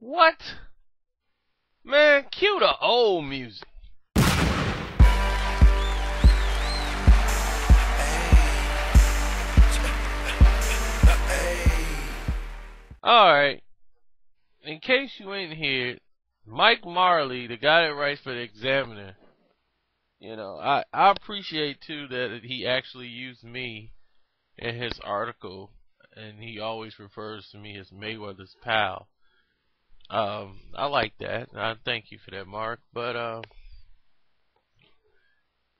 What? Man, cue the old music. Alright. In case you ain't here, Mike Marley, the guy that writes for the Examiner, I appreciate too that he actually used me in his article, and he always refers to me as Mayweather's pal. I like that. I thank you for that, Mark. But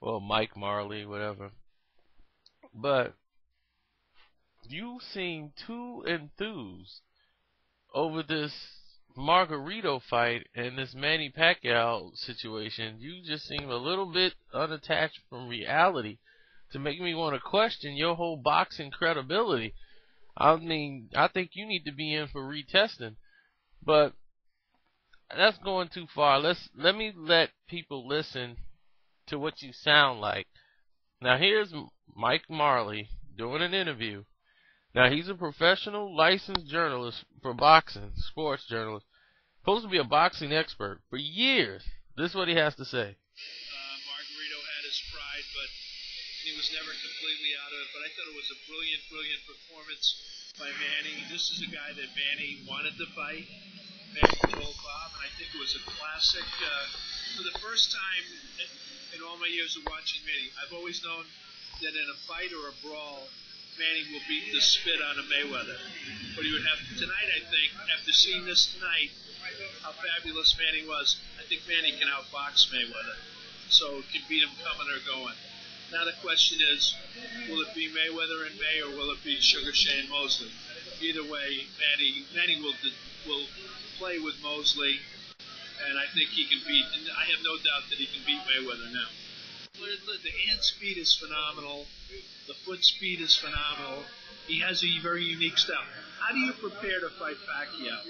well, Mike Marley, whatever. But you seem too enthused over this Margarito fight and this Manny Pacquiao situation. You just seem a little bit unattached from reality to make me want to question your whole boxing credibility. I mean, I think you need to be in for retesting. But that's going too far. Let me let people listen to what you sound like. Now here's Mike Marley doing an interview. Now he's a professional licensed journalist for boxing, sports journalist, supposed to be a boxing expert for years. This is what he has to say. Margarito had his pride, but he was never completely out of it. But I thought it was a brilliant, brilliant performance by Manny. This is a guy that Manny wanted to fight. Manny told Bob, and I think it was a classic. For the first time in all my years of watching Manny, I've always known that in a fight or a brawl, Manny will beat the spit out of Mayweather. But he would have tonight, I think, after seeing this tonight, how fabulous Manny was, I think Manny can outbox Mayweather. So can beat him coming or going. Now the question is, will it be Mayweather in May or will it be Sugar Shane Mosley? Either way, Manny will play with Mosley, and I think he can beat. And I have no doubt that he can beat Mayweather now. The hand speed is phenomenal. The foot speed is phenomenal. He has a very unique style. How do you prepare to fight Pacquiao?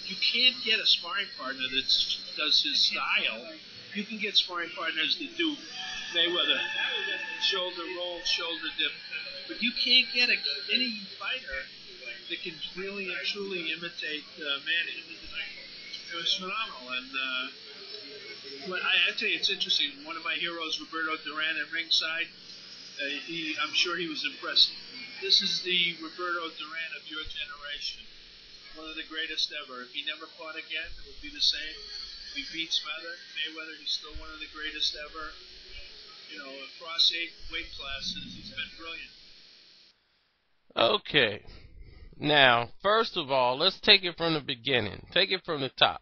You can't get a sparring partner that does his style. You can get sparring partners that do Mayweather, shoulder roll, shoulder dip, but you can't get any fighter that can really and truly imitate Manny. It was phenomenal, and I tell you, it's interesting. One of my heroes, Roberto Duran, at ringside, I'm sure he was impressed. This is the Roberto Duran of your generation, one of the greatest ever. If he never fought again, it would be the same. If he beats Mayweather, he's still one of the greatest ever. Across 8 weight classes, he's been brilliant. Okay. Now, first of all, let's take it from the beginning. Take it from the top.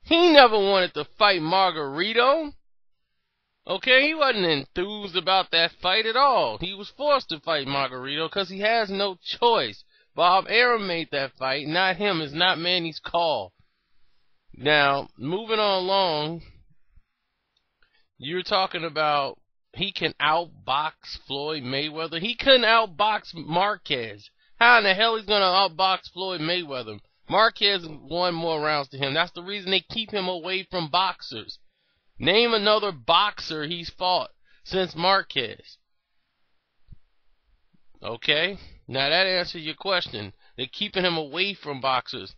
He never wanted to fight Margarito. Okay, he wasn't enthused about that fight at all. He was forced to fight Margarito because he has no choice. Bob Arum made that fight, not him. It's not Manny's call. Now, moving on along, you're talking about he can outbox Floyd Mayweather. He couldn't outbox Marquez. How in the hell he's going to outbox Floyd Mayweather? Marquez won more rounds to him. That's the reason they keep him away from boxers. Name another boxer he's fought since Marquez. Okay? Now that answers your question. They're keeping him away from boxers.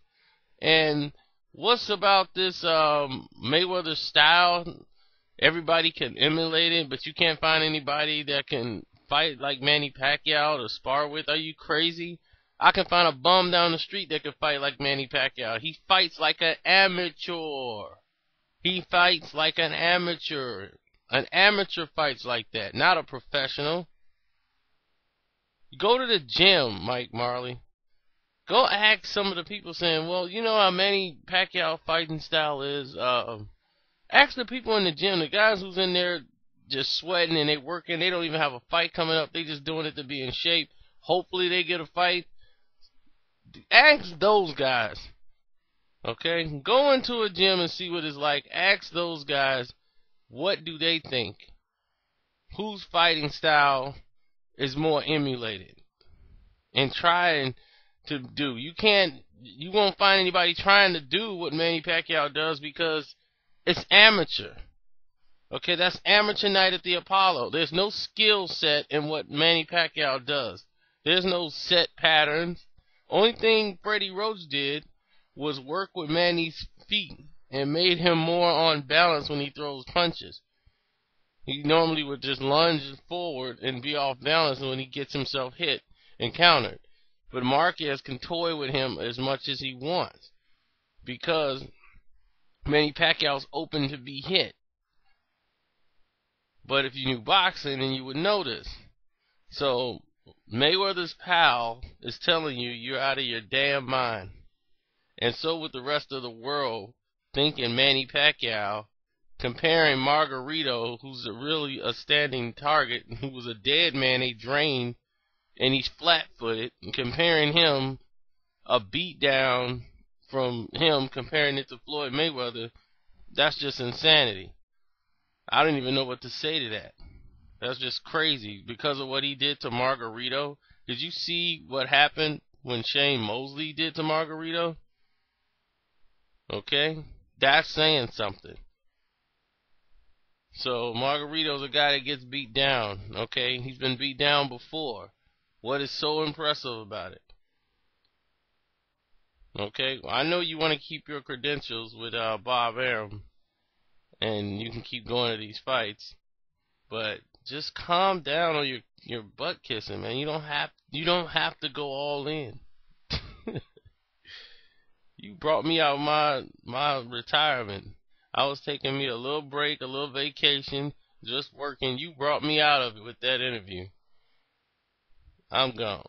And what's about this Mayweather style? Everybody can emulate it, but you can't find anybody that can fight like Manny Pacquiao to spar with. Are you crazy? I can find a bum down the street that can fight like Manny Pacquiao. He fights like an amateur. He fights like an amateur. An amateur fights like that, not a professional. Go to the gym, Mike Marley. Go ask some of the people saying, well, you know how Manny Pacquiao fighting style is. Ask the people in the gym, the guys who's in there just sweating and they working. They don't even have a fight coming up. They just doing it to be in shape. Hopefully they get a fight. Ask those guys. Okay? Go into a gym and see what it's like. Ask those guys, what do they think? Whose fighting style is more emulated? And trying to do. You won't find anybody trying to do what Manny Pacquiao does because it's amateur. Okay, that's amateur night at the Apollo. There's no skill set in what Manny Pacquiao does. There's no set patterns. Only thing Freddie Roach did was work with Manny's feet and made him more on balance when he throws punches. He normally would just lunge forward and be off balance when he gets himself hit and countered. But Marquez can toy with him as much as he wants because Manny Pacquiao's open to be hit. But if you knew boxing, then you would know this. So Mayweather's pal is telling you you're out of your damn mind. And so with the rest of the world thinking Manny Pacquiao, comparing Margarito, who's really a standing target, who was a dead man they drained, and he's flat-footed, and comparing him, a beatdown from him, comparing it to Floyd Mayweather, that's just insanity. I don't even know what to say to that. That's just crazy because of what he did to Margarito. Did you see what happened when Shane Mosley did to Margarito? Okay? That's saying something. So Margarito's a guy that gets beat down. Okay? He's been beat down before. What is so impressive about it? Okay? I know you want to keep your credentials with Bob Arum, and you can keep going to these fights, but just calm down on your butt kissing, man. You don't have to go all in. You brought me out my retirement. I was taking me a little break, a little vacation, just working. You brought me out of it with that interview. I'm gone.